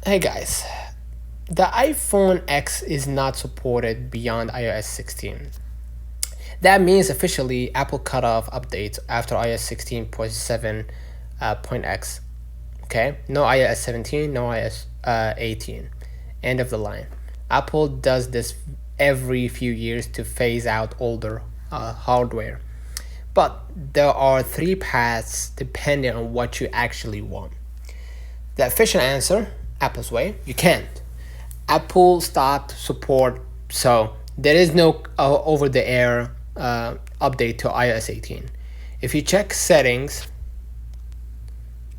Hey guys, the iPhone X is not supported beyond iOS 16. That means officially Apple cut off updates after iOS 16.7.x. Okay, no iOS 17, no iOS 18. End of the line. Apple does this every few years to phase out older hardware. But there are three paths depending on what you actually want. The official answer, Apple's way, you can't. Apple stopped support, so there is no over-the-air update to iOS 18. If you check settings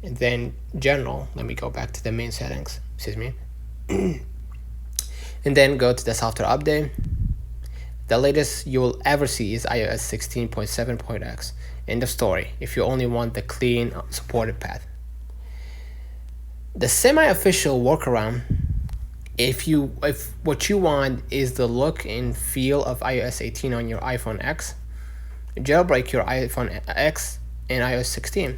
and then general, let me go back to the main settings, excuse me, and then go to the software update. The latest you will ever see is iOS 16.7.x. End of story, if you only want the clean supported path. The semi-official workaround, if what you want is the look and feel of iOS 18 on your iPhone X, jailbreak your iPhone X and iOS 16.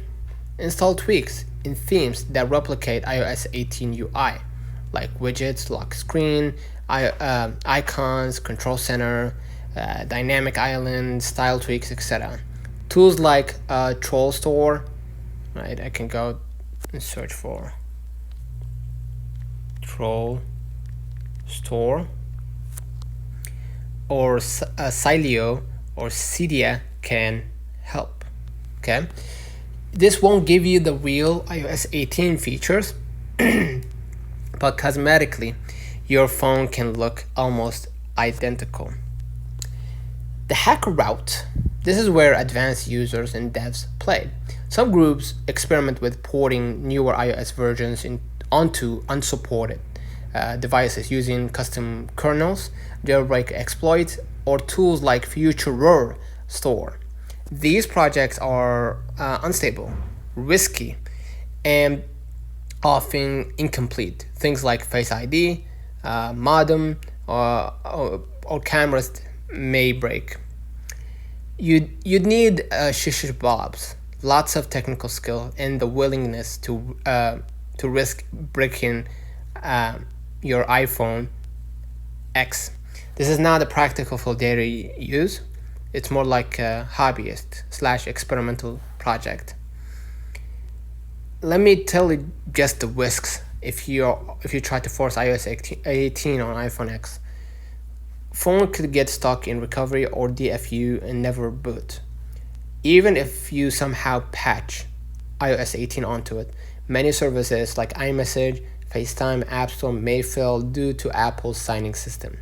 Install tweaks and themes that replicate iOS 18 UI, like widgets, lock screen, icons, control center, dynamic island, style tweaks, etc. Tools like Troll Store, right? I can go and search for Troll Store, or Sileo or Cydia can help. Okay, this won't give you the real iOS 18 features, but cosmetically, your phone can look almost identical. The hacker route. This is where advanced users and devs play. Some groups experiment with porting newer iOS versions onto unsupported devices using custom kernels, jailbreak exploits, or tools like Future Store. These projects are unstable, risky, and often incomplete. Things like Face ID, modem, or cameras may break. You'd need shish bobs, lots of technical skill, and the willingness to risk breaking your iPhone X. This is not a practical for daily use. It's more like a hobbyist/experimental project. Let me tell you just the risks if you try to force iOS 18 on iPhone X. Phone could get stuck in recovery or DFU and never boot. Even if you somehow patch iOS 18 onto it, many services like iMessage, FaceTime, App Store may fail due to Apple's signing system.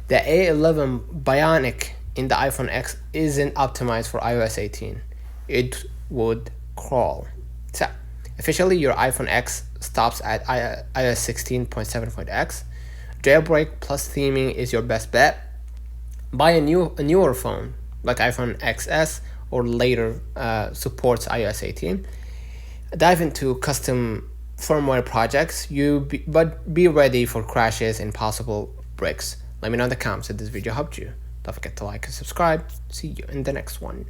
The A11 Bionic in the iPhone X isn't optimized for iOS 18. It would crawl. So, officially, your iPhone X stops at iOS 16.7.x. Jailbreak plus theming is your best bet. Buy a newer phone like iPhone XS or later supports iOS 18. Dive into custom firmware projects, but be ready for crashes and possible breaks. Let me know in the comments if this video helped you. Don't forget to like and subscribe. See you in the next one.